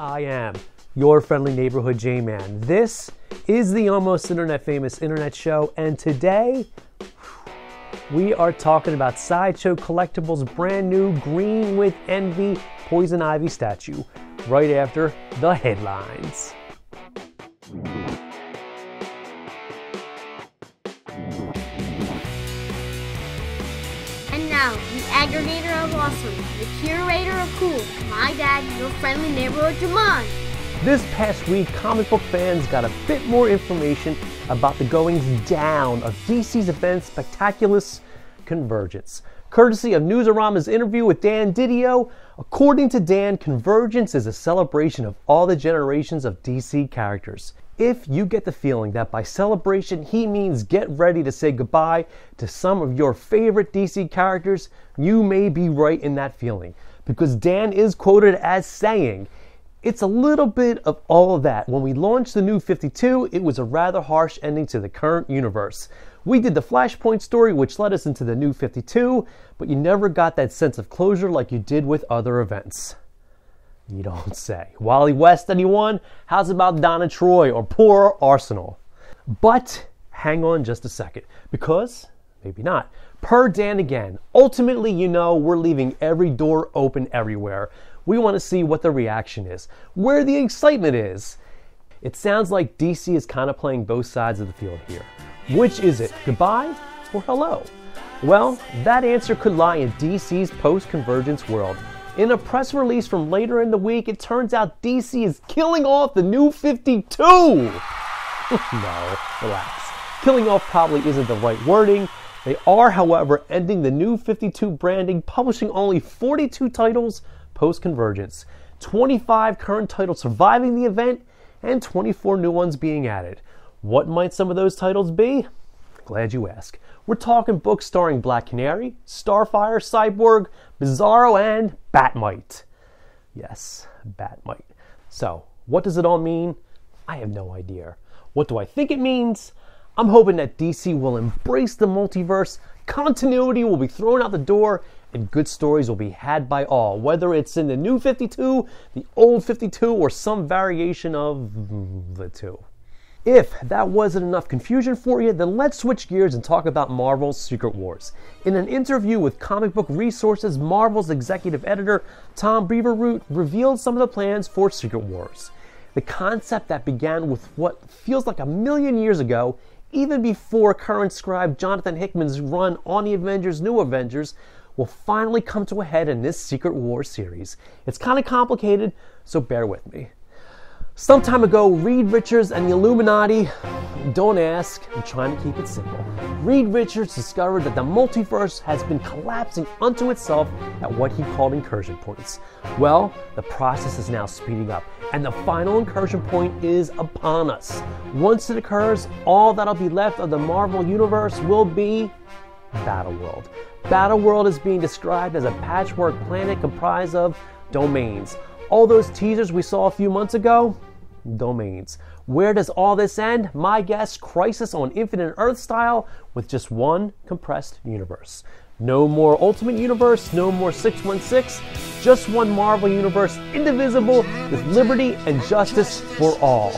I am your friendly neighborhood J-Man. This is the almost internet famous internet show, and today we are talking about Sideshow Collectibles' brand new Green with Envy Poison Ivy statue, right after the headlines. And now, the aggregator of awesome, the curator of cool, my dad, your friendly neighborhood Jaman. This past week, comic book fans got a bit more information about the goings down of DC's event Spectaculous Convergence. Courtesy of Newsarama's interview with Dan Didio, according to Dan, Convergence is a celebration of all the generations of DC characters. If you get the feeling that by celebration he means get ready to say goodbye to some of your favorite DC characters, you may be right in that feeling, because Dan is quoted as saying, "It's a little bit of all of that. When we launched the new 52, it was a rather harsh ending to the current universe. We did the Flashpoint story, which led us into the new 52, but you never got that sense of closure like you did with other events." You don't say. Wally West, anyone? How's about Donna Troy or poor Arsenal? But hang on just a second, because maybe not. Per Dan again, ultimately, we're leaving every door open everywhere. We want to see what the reaction is, where the excitement is. It sounds like DC is kind of playing both sides of the field here. Which is it, goodbye or hello? Well, that answer could lie in DC's post-convergence world. In a press release from later in the week, it turns out DC is killing off the new 52! No, relax. Killing off probably isn't the right wording. They are, however, ending the new 52 branding, publishing only 42 titles post-convergence, 25 current titles surviving the event, and 24 new ones being added. What might some of those titles be? Glad you asked. We're talking books starring Black Canary, Starfire, Cyborg, Bizarro, and Batmite. Yes, Batmite. So, what does it all mean? I have no idea. What do I think it means? I'm hoping that DC will embrace the multiverse, continuity will be thrown out the door, and good stories will be had by all, whether it's in the new 52, the old 52, or some variation of the two. If that wasn't enough confusion for you, then let's switch gears and talk about Marvel's Secret Wars. In an interview with Comic Book Resources, Marvel's executive editor Tom Brevoort revealed some of the plans for Secret Wars. The concept that began with what feels like 1,000,000 years ago, even before current scribe Jonathan Hickman's run on the Avengers New Avengers, will finally come to a head in this Secret Wars series. It's kind of complicated, so bear with me. Some time ago, Reed Richards and the Illuminati, don't ask, I'm trying to keep it simple. Reed Richards discovered that the multiverse has been collapsing unto itself at what he called incursion points. Well, the process is now speeding up, and the final incursion point is upon us. Once it occurs, all that'll be left of the Marvel Universe will be Battleworld. Battleworld is being described as a patchwork planet comprised of domains. All those teasers we saw a few months ago, domains. Where does all this end? My guess, Crisis on Infinite Earth style, with just one compressed universe. No more Ultimate Universe, no more 616, just one Marvel Universe, indivisible, with liberty and justice for all.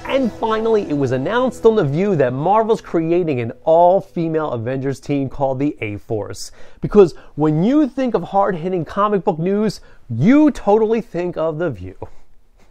And finally, it was announced on The View that Marvel's creating an all-female Avengers team called the A-Force. Because when you think of hard-hitting comic book news, you totally think of The View.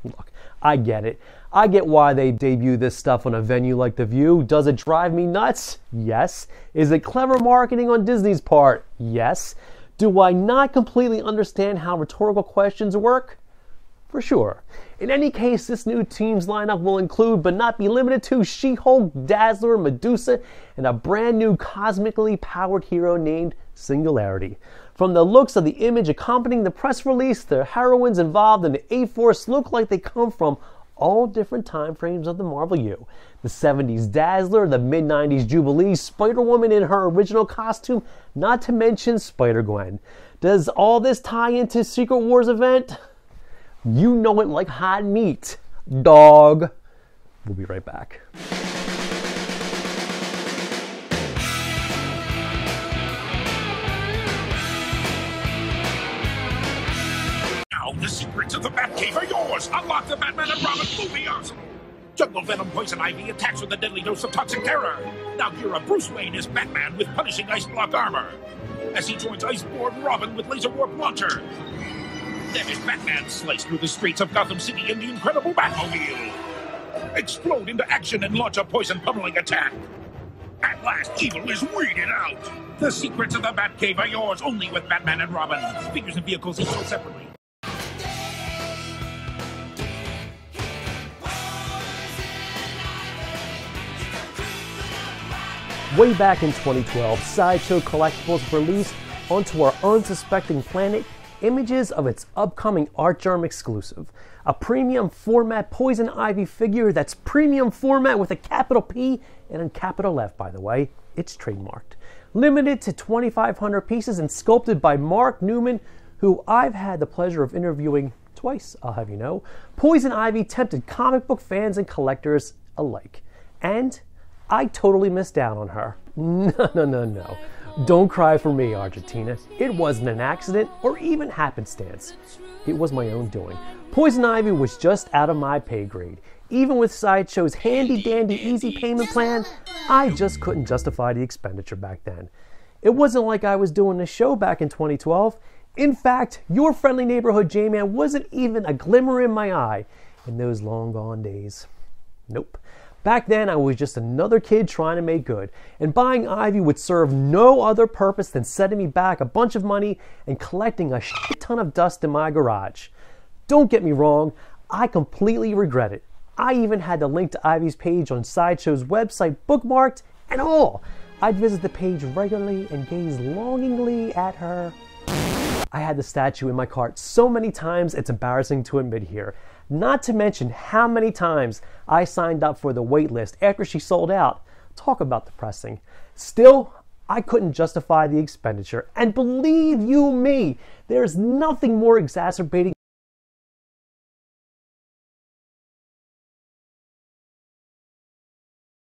Look, I get it. I get why they debut this stuff on a venue like The View. Does it drive me nuts? Yes. Is it clever marketing on Disney's part? Yes. Do I not completely understand how rhetorical questions work? For sure. In any case, this new team's lineup will include, but not be limited to, She-Hulk, Dazzler, Medusa, and a brand new cosmically powered hero named Singularity. From the looks of the image accompanying the press release, the heroines involved in the A-Force look like they come from all different time frames of the Marvel U. The 70s Dazzler, the mid-90s Jubilee, Spider-Woman in her original costume, not to mention Spider-Gwen. Does all this tie into Secret Wars event? You know it like hot meat, dog. We'll be right back. The secrets of the Batcave are yours! Unlock the Batman and Robin movie awesome! Jungle Venom Poison Ivy attacks with a deadly dose of toxic terror. Now gear up Bruce Wayne as Batman with punishing ice block armor. As he joins Iceborne Robin with laser warp launcher. Then as Batman slice through the streets of Gotham City in the incredible Batmobile. Explode into action and launch a poison pummeling attack. At last, evil is weeded out. The secrets of the Batcave are yours only with Batman and Robin. Figures and vehicles each sold separately. Way back in 2012, Sideshow Collectibles released onto our unsuspecting planet images of its upcoming Artgerm exclusive. A premium format Poison Ivy figure that's premium format with a capital P and a capital F, by the way. It's trademarked. Limited to 2,500 pieces and sculpted by Mark Newman, who I've had the pleasure of interviewing twice, I'll have you know. Poison Ivy tempted comic book fans and collectors alike. And I totally missed out on her. No. Don't cry for me, Argentina. It wasn't an accident or even happenstance. It was my own doing. Poison Ivy was just out of my pay grade. Even with Sideshow's handy-dandy easy payment plan, I just couldn't justify the expenditure back then. It wasn't like I was doing this show back in 2012. In fact, your friendly neighborhood J-Man wasn't even a glimmer in my eye in those long gone days. Nope. Back then, I was just another kid trying to make good, and buying Ivy would serve no other purpose than setting me back a bunch of money and collecting a shit ton of dust in my garage. Don't get me wrong, I completely regret it. I even had the link to Ivy's page on Sideshow's website bookmarked and all. I'd visit the page regularly and gaze longingly at her. I had the statue in my cart so many times it's embarrassing to admit here. Not to mention how many times I signed up for the wait list after she sold out. Talk about depressing. Still, I couldn't justify the expenditure. And believe you me, there's nothing more exacerbating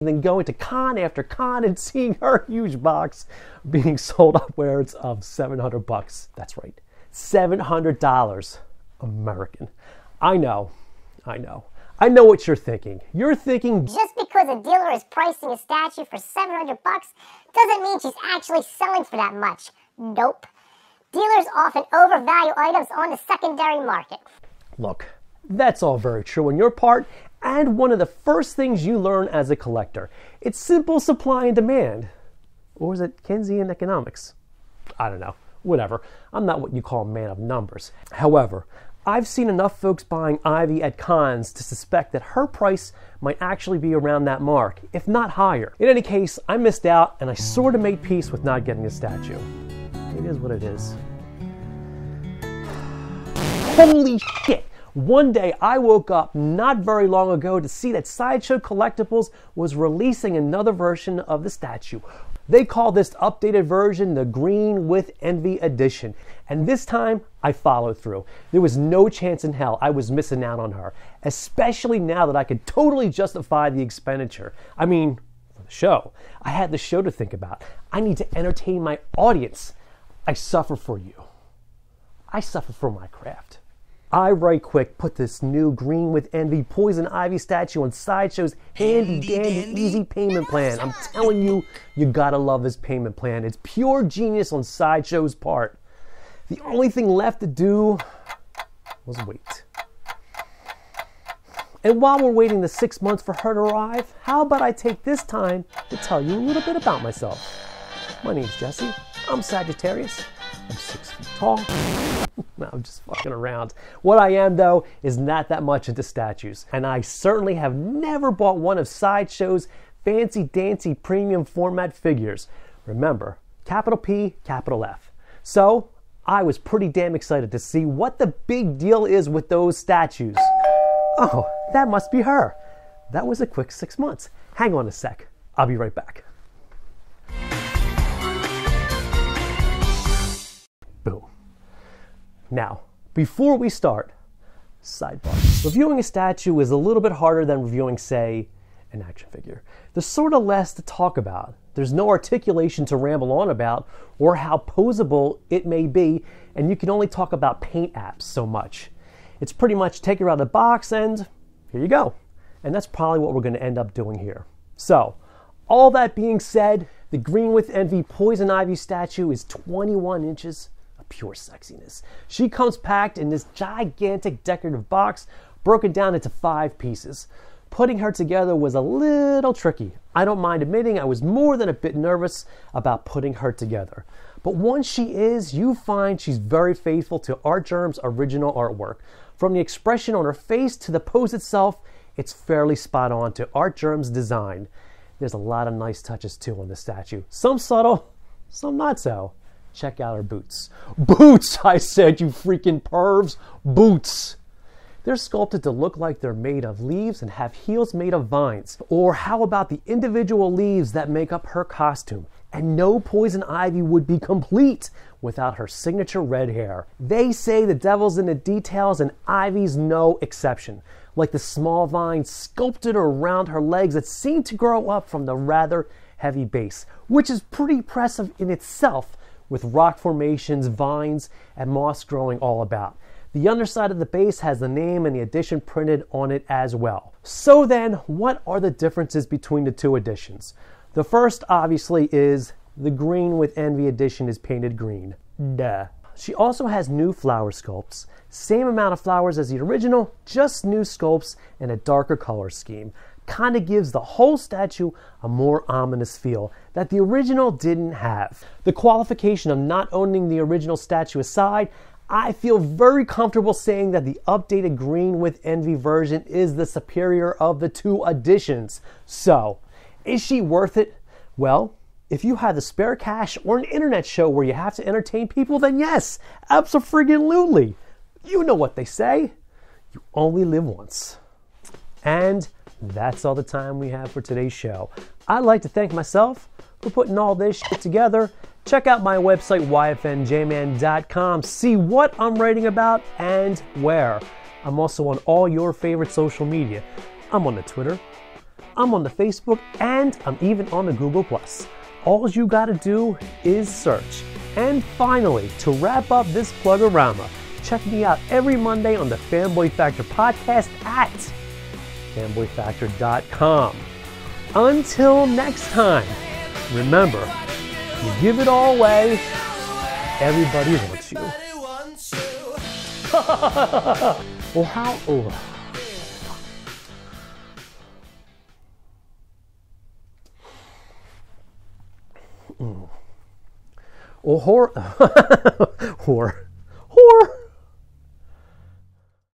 than going to con after con and seeing her huge box being sold upwards of $700. That's right, $700 American. I know what you're thinking. You're thinking, just because a dealer is pricing a statue for $700 doesn't mean she's actually selling for that much. Nope. Dealers often overvalue items on the secondary market. Look, that's all very true on your part, and one of the first things you learn as a collector. It's simple supply and demand. Or is it Keynesian economics? I don't know. Whatever. I'm not what you call a man of numbers. However, I've seen enough folks buying Ivy at cons to suspect that her price might actually be around that mark, if not higher. In any case, I missed out and I sort of made peace with not getting a statue. It is what it is. Holy shit! One day I woke up not very long ago to see that Sideshow Collectibles was releasing another version of the statue. They call this updated version the Green with Envy Edition. And this time, I followed through. There was no chance in hell I was missing out on her, especially now that I could totally justify the expenditure. I mean, for the show. I had the show to think about. I need to entertain my audience. I suffer for you. I suffer for my craft. I right quick put this new Green with Envy Poison Ivy statue on Sideshow's handy-dandy easy payment plan. I'm telling you, you gotta love this payment plan. It's pure genius on Sideshow's part. The only thing left to do was wait. And while we're waiting the 6 months for her to arrive, how about I take this time to tell you a little bit about myself. My name's Jesse. I'm Sagittarius. I'm 6 feet tall. No, I'm just fucking around. What I am, though, is not that much into statues. And I certainly have never bought one of Sideshow's fancy-dancy premium format figures. Remember, capital P, capital F. So, I was pretty damn excited to see what the big deal is with those statues. Oh, that must be her. That was a quick 6 months. Hang on a sec. I'll be right back. Boom. Now, before we start, sidebar. Reviewing a statue is a little bit harder than reviewing, say, an action figure. There's sort of less to talk about. There's no articulation to ramble on about or how posable it may be, and you can only talk about paint apps so much. It's pretty much take her out of the box and here you go. And that's probably what we're going to end up doing here. So, all that being said, the Green with Envy Poison Ivy statue is 21 inches of pure sexiness. She comes packed in this gigantic decorative box, broken down into 5 pieces. Putting her together was a little tricky. I don't mind admitting I was more than a bit nervous about putting her together. But once she is, you find she's very faithful to Artgerm's original artwork. From the expression on her face to the pose itself, it's fairly spot on to Artgerm's design. There's a lot of nice touches too on the statue. Some subtle, some not so. Check out her boots. Boots, I said, you freaking pervs. Boots. They're sculpted to look like they're made of leaves and have heels made of vines. Or how about the individual leaves that make up her costume? And no Poison Ivy would be complete without her signature red hair. They say the devil's in the details, and Ivy's no exception. Like the small vines sculpted around her legs that seem to grow up from the rather heavy base, which is pretty impressive in itself, with rock formations, vines, and moss growing all about. The underside of the base has the name and the edition printed on it as well. So then, what are the differences between the two editions? The first, obviously, is the Green with Envy edition is painted green. Duh. She also has new flower sculpts. Same amount of flowers as the original, just new sculpts and a darker color scheme. Kind of gives the whole statue a more ominous feel that the original didn't have. The qualification of not owning the original statue aside, I feel very comfortable saying that the updated Green with Envy version is the superior of the two editions. So, is she worth it? Well, if you have the spare cash or an internet show where you have to entertain people, then yes, abso-friggin-lutely. You know what they say. You only live once. And that's all the time we have for today's show. I'd like to thank myself for putting all this shit together. Check out my website, yfnjman.com. See what I'm writing about and where. I'm also on all your favorite social media. I'm on the Twitter, I'm on the Facebook, and I'm even on the Google+. All you gotta do is search. And finally, to wrap up this plugorama, check me out every Monday on the Fanboy Factor podcast at fanboyfactor.com. Until next time, remember, you give it all away, everybody wants you. Or how? Oh. Or whore. Whore.